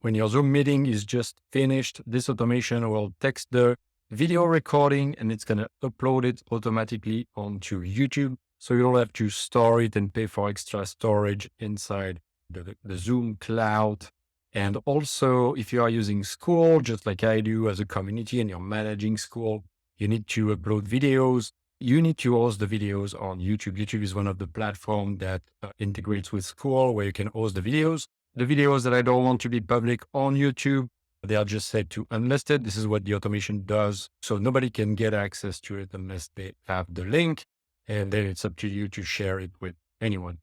When your Zoom meeting is just finished, this automation will text the video recording and it's going to upload it automatically onto YouTube. So you don't have to store it and pay for extra storage inside the Zoom cloud. And also, if you are using Skool, just like I do as a community and you're managing Skool, you need to upload videos. You need to host the videos on YouTube. YouTube is one of the platforms that integrates with Skool where you can host the videos. The videos that I don't want to be public on YouTube, they are just set to unlisted. This is what the automation does. So nobody can get access to it unless they have the link. And then it's up to you to share it with anyone.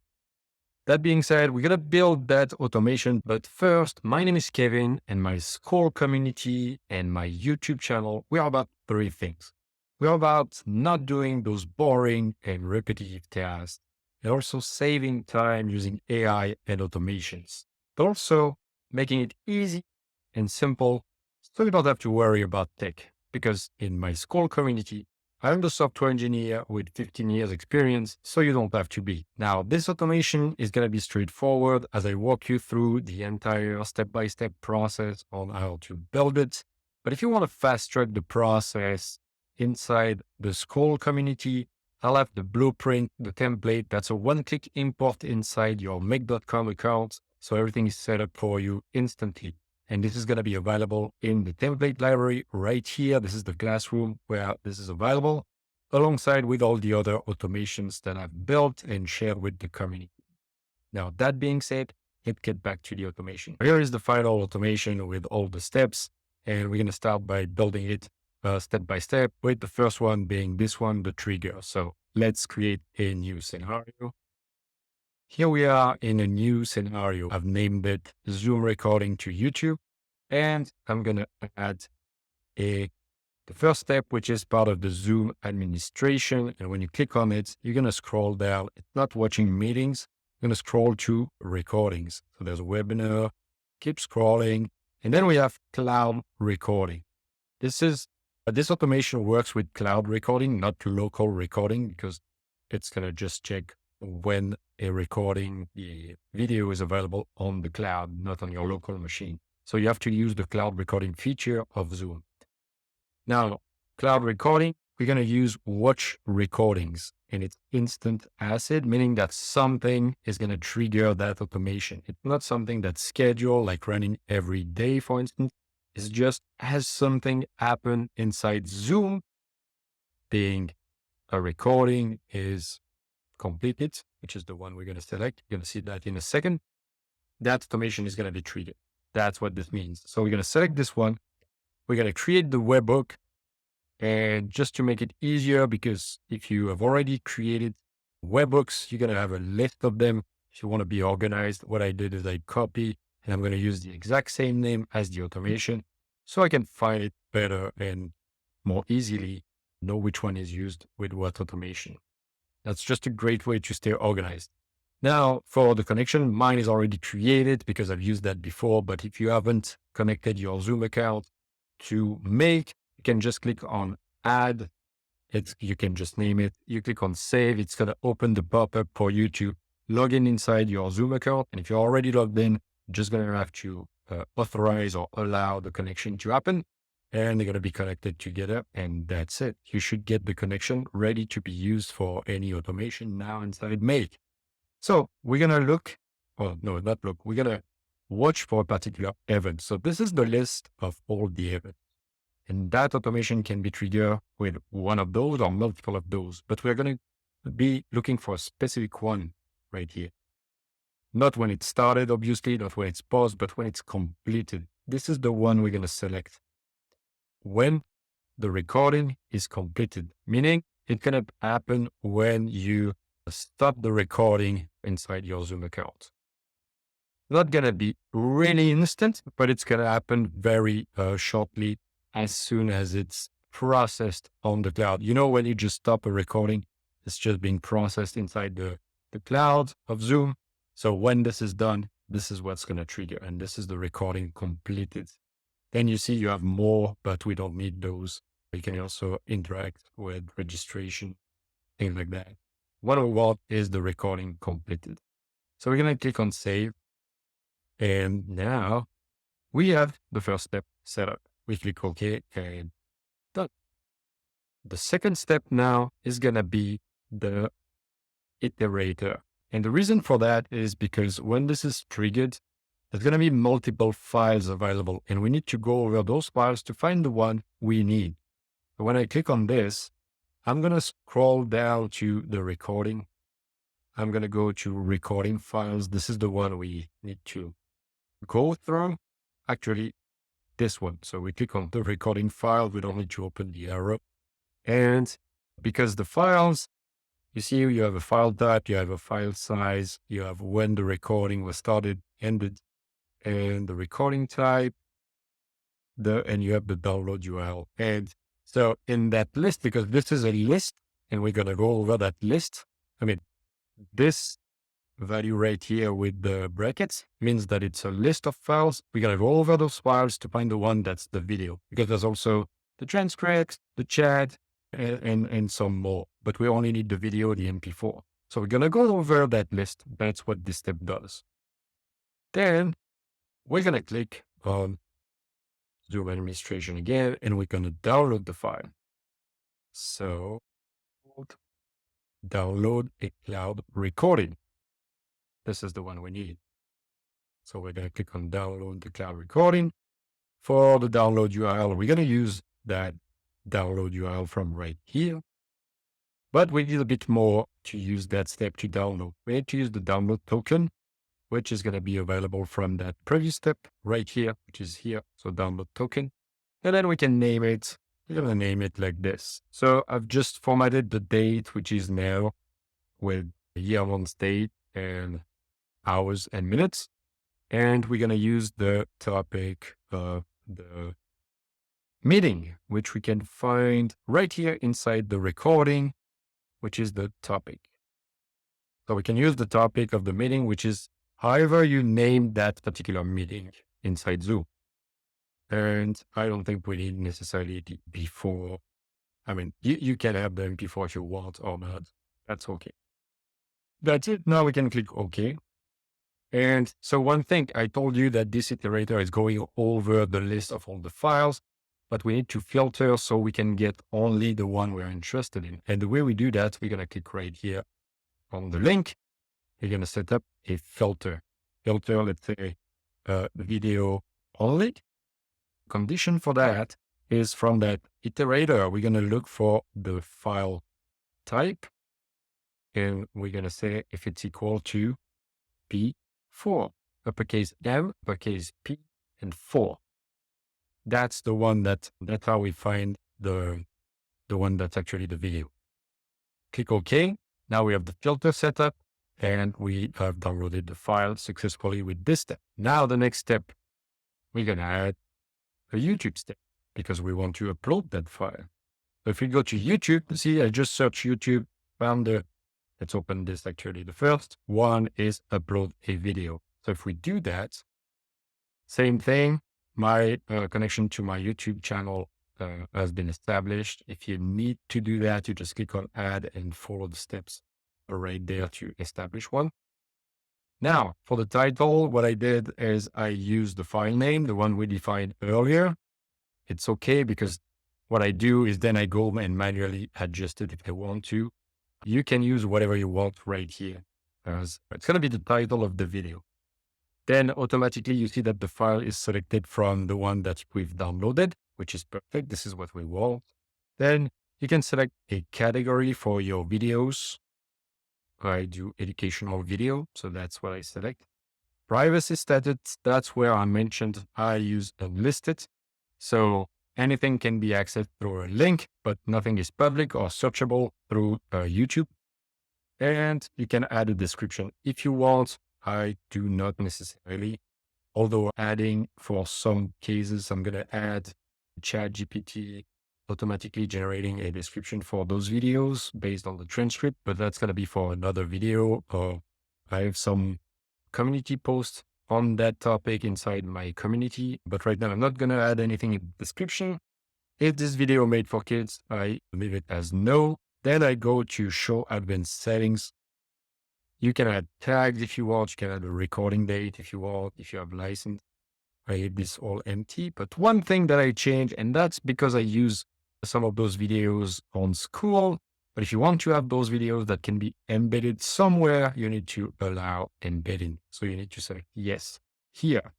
That being said, we're going to build that automation. But first, my name is Kevin and my Skool community and my YouTube channel, we are about 3 things. We're about not doing those boring and repetitive tasks and also saving time using AI and automations, but also making it easy and simple so you don't have to worry about tech. Because in my Skool community, I'm the software engineer with 15 years experience, so you don't have to be. Now, this automation is going to be straightforward as I walk you through the entire step-by-step process on how to build it. But if you want to fast track the process inside the Skool community, I'll have the blueprint, the template. That's a one-click import inside your make.com account. So everything is set up for you instantly. And this is going to be available in the template library right here. This is the classroom where this is available alongside with all the other automations that I've built and shared with the community. Now, that being said, let's get back to the automation. Here is the final automation with all the steps. And we're going to start by building it step by step, with the first one being this one, the trigger. So let's create a new scenario. Here we are in a new scenario. I've named it Zoom recording to YouTube, and I'm going to add the first step, which is part of the Zoom administration. And when you click on it, you're going to scroll down. It's not watching meetings. You're going to scroll to recordings. So there's a webinar, keep scrolling. And then we have cloud recording. This automation works with cloud recording, not local recording, because it's going to just check when a recording, the video is available on the cloud, not on your local machine. So you have to use the cloud recording feature of Zoom. Now, cloud recording, we're going to use watch recordings, and it's instant acid, meaning that something is going to trigger that automation. It's not something that's scheduled, like running every day, for instance. It's just as something happen inside Zoom, being a recording is completed, which is the one we're going to select. You're going to see that in a second. That automation is going to be triggered. That's what this means. So we're going to select this one. We're going to create the webhook. And just to make it easier, because if you have already created webhooks, you're going to have a list of them. If you want to be organized, what I did is I copy, and I'm going to use the exact same name as the automation so I can find it better and more easily know which one is used with what automation. That's just a great way to stay organized. Now, for the connection, mine is already created because I've used that before. But if you haven't connected your Zoom account to Make, you can just click on Add. You can just name it. You click on Save. It's going to open the pop-up for you to log in inside your Zoom account. And if you're already logged in, you're just going to have to authorize or allow the connection to happen. And they're going to be connected together. And that's it. You should get the connection ready to be used for any automation now inside Make. So we're going to look, well, no, not look. We're going to watch for a particular event. So this is the list of all the events. And that automation can be triggered with one of those or multiple of those. But we're going to be looking for a specific one right here. Not when it started, obviously, not when it's paused, but when it's completed. This is the one we're going to select. When the recording is completed, meaning it's going to happen when you stop the recording inside your Zoom account. Not going to be really instant, but it's going to happen very shortly as soon as it's processed on the cloud. You know, when you just stop a recording, it's just being processed inside the cloud of Zoom. So when this is done, this is what's going to trigger. And this is the recording completed. Then you see you have more, but we don't need those. We can also interact with registration, things like that. What we want is the recording completed. So we're going to click on Save. And now we have the first step set up. We click OK and done. The second step now is going to be the iterator. And the reason for that is because when this is triggered, there's going to be multiple files available, and we need to go over those files to find the one we need. So when I click on this, I'm going to scroll down to the recording. I'm going to go to recording files. This is the one we need to go through. Actually, this one. So we click on the recording file. We don't need to open the arrow. And because the files, you see, you have a file type, you have a file size, you have when the recording was started, ended, and the recording type, and you have the download URL. And so in that list, because this is a list, and we're going to go over that list. I mean, this value right here with the brackets means that it's a list of files. We're going to go over those files to find the one that's the video, because there's also the transcripts, the chat, and some more, but we only need the video, the MP4. So we're going to go over that list. That's what this step does. Then we're going to click on Zoom administration again, and we're going to download the file. So download a cloud recording. This is the one we need. So we're going to click on download the cloud recording. For the download URL, we're going to use that download URL from right here. But we need a bit more to use that step to download. We need to use the download token, which is going to be available from that previous step right here, which is here. So download token. And then we can name it. We're going to name it like this. So I've just formatted the date, which is now with year, month, date, and hours and minutes. And we're going to use the topic of the meeting, which we can find right here inside the recording, which is the topic. So we can use the topic of the meeting, which is however you name that particular meeting inside Zoom. And I don't think we need necessarily the MP4. I mean, you can have the MP4 if you want or not. That's okay. That's it. Now we can click OK. And so one thing, I told you that this iterator is going over the list of all the files, but we need to filter so we can get only the one we're interested in. And the way we do that, we're going to click right here on the link. You're going to set up a filter. Filter, let's say, video only. Condition for that is from that iterator, we're going to look for the file type. And we're going to say if it's equal to P4, uppercase M, uppercase P, and 4. That's the one that's how we find the one that's actually the video. Click OK. Now we have the filter set up and we have downloaded the file successfully with this step. Now the next step, we're going to add a YouTube step because we want to upload that file. So if we go to YouTube, see, I just searched YouTube, found let's open this actually. The first one is upload a video. So if we do that, same thing, my connection to my YouTube channel has been established. If you need to do that, you just click on add and follow the steps right there to establish one. Now for the title, what I did is I used the file name, the one we defined earlier. It's okay because what I do is then I go and manually adjust it if I want to. You can use whatever you want right here. As it's going to be the title of the video. Then automatically you see that the file is selected from the one that we've downloaded, which is perfect. This is what we want. Then you can select a category for your videos. I do educational video, so that's what I select. Privacy status, that's where I mentioned I use unlisted. So anything can be accessed through a link, but nothing is public or searchable through YouTube. And you can add a description if you want. I do not necessarily, although adding for some cases, I'm going to add ChatGPT automatically generating a description for those videos based on the transcript, but that's going to be for another video. Or I have some community posts on that topic inside my community, but right now I'm not going to add anything in the description. If this video made for kids, I leave it as no. Then I go to show advanced settings. You can add tags if you want. You can add a recording date if you want, if you have license. I leave this all empty. But one thing that I change, and that's because I use some of those videos on Skool. But if you want to have those videos that can be embedded somewhere, you need to allow embedding. So you need to select yes here.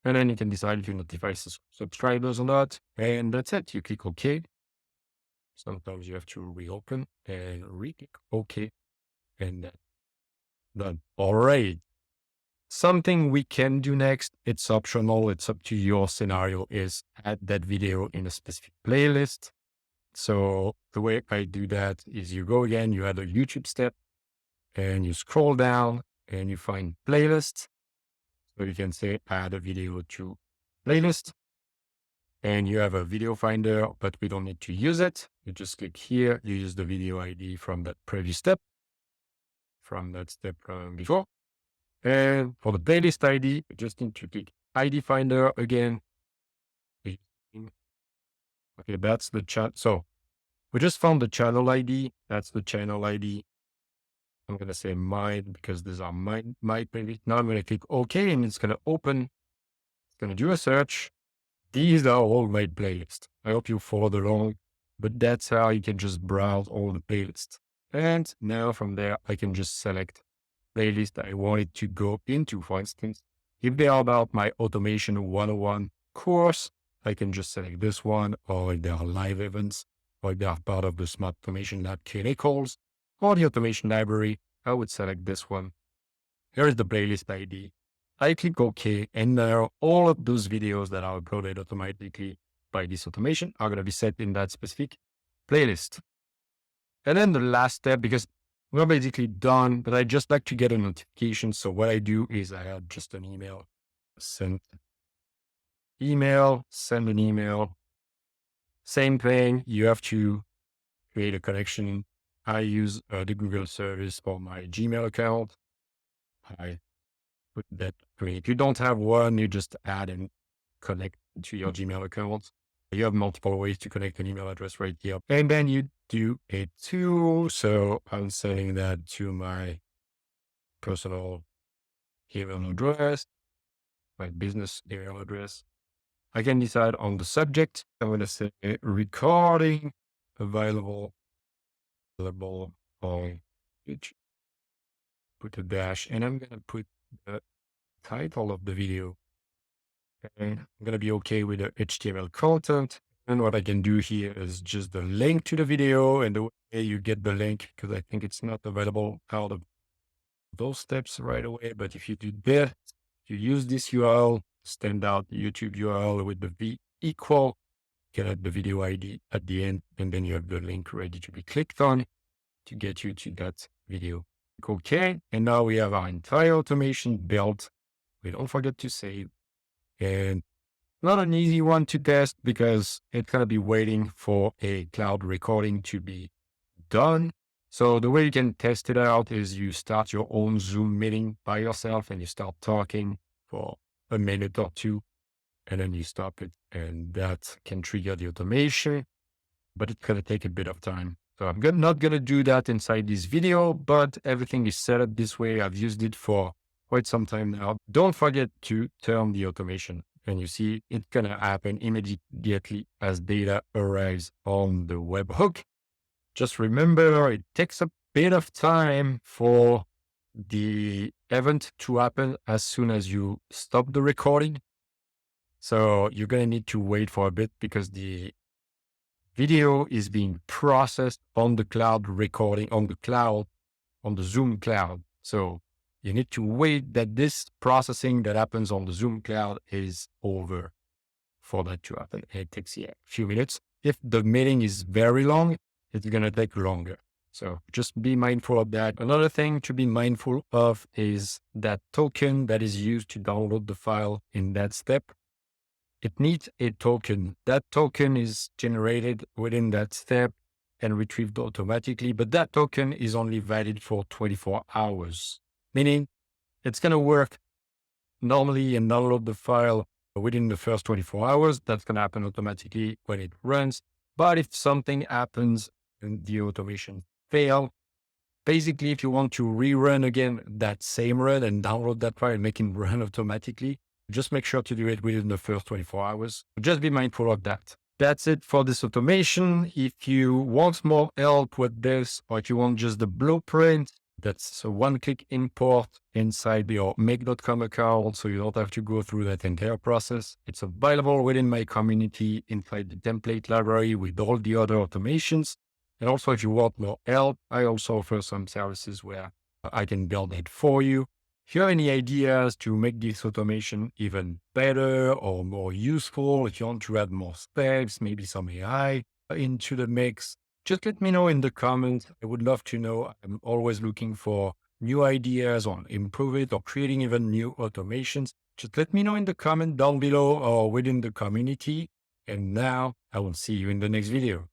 And then you can decide if you notify subscribers or not. And that's it. You click OK. Sometimes you have to reopen and re-click OK. And that's done. All right. Something we can do next, it's optional, it's up to your scenario, is add that video in a specific playlist. So the way I do that is you go again, you add a YouTube step and you scroll down and you find playlist. So you can say add a video to playlist and you have a video finder, but we don't need to use it. You just click here, you use the video ID from that previous step, from that step before. And for the playlist ID, you just need to click ID Finder again. Okay, that's the chat. So we just found the channel ID. That's the channel ID. I'm going to say mine because these are my playlist. Now I'm going to click OK and it's going to open. It's going to do a search. These are all my playlists. I hope you followed along, but that's how you can just browse all the playlists. And now from there, I can just select playlist I wanted to go into. For instance, if they are about my automation 101 course, I can just select this one, or if they are live events, or if they are part of the Smart Automation Lab Q&A calls, or the automation library, I would select this one. Here is the playlist ID. I click OK, and now all of those videos that are uploaded automatically by this automation are going to be set in that specific playlist. And then the last step, because we're basically done, but I just like to get a notification. So what I do is I add just an email, send an email. Same thing. You have to create a connection. I use the Google service for my Gmail account. I put that great. If you don't have one, you just add and connect to your Gmail account. You have multiple ways to connect an email address right here. And then you do it too. So I'm sending that to my personal email address, my business email address. I can decide on the subject. I'm going to say recording available on YouTube. Put a dash, and I'm going to put the title of the video. And I'm going to be okay with the HTML content. And what I can do here is just the link to the video and the way you get the link, because I think it's not available out of those steps right away. But if you do that, you use this URL, standout YouTube URL with the V equal, get at the video ID at the end, and then you have the link ready to be clicked on to get you to that video. Okay. And now we have our entire automation built. We don't forget to save. And not an easy one to test because it's going to be waiting for a cloud recording to be done. So the way you can test it out is you start your own Zoom meeting by yourself and you start talking for a minute or two, and then you stop it, and that can trigger the automation, but it's going to take a bit of time. So I'm not going to do that inside this video, but everything is set up this way. I've used it for quite some time now. Don't forget to turn the automation, and you see it's going to happen immediately as data arrives on the webhook. Just remember, it takes a bit of time for the event to happen as soon as you stop the recording. So you're going to need to wait for a bit because the video is being processed on the cloud recording, on the Zoom cloud. So you need to wait that this processing that happens on the Zoom cloud is over for that to happen. It takes a few minutes. If the meeting is very long, it's going to take longer. So just be mindful of that. Another thing to be mindful of is that token that is used to download the file in that step. It needs a token. That token is generated within that step and retrieved automatically, but that token is only valid for 24 hours, meaning it's going to work normally and download the file within the first 24 hours. That's going to happen automatically when it runs. But if something happens and the automation fails, basically, if you want to rerun again that same run and download that file and make it run automatically, Just make sure to do it within the first 24 hours. Just be mindful of that. That's it for this automation. If you want more help with this, or if you want just the blueprint, that's a one-click import inside your make.com account, so you don't have to go through that entire process. It's available within my community inside the template library with all the other automations. And also, if you want more help, I also offer some services where I can build it for you. If you have any ideas to make this automation even better or more useful, if you want to add more steps, maybe some AI into the mix, just let me know in the comments. I would love to know. I'm always looking for new ideas on improve it or creating even new automations. Just let me know in the comment down below or within the community. And now I will see you in the next video.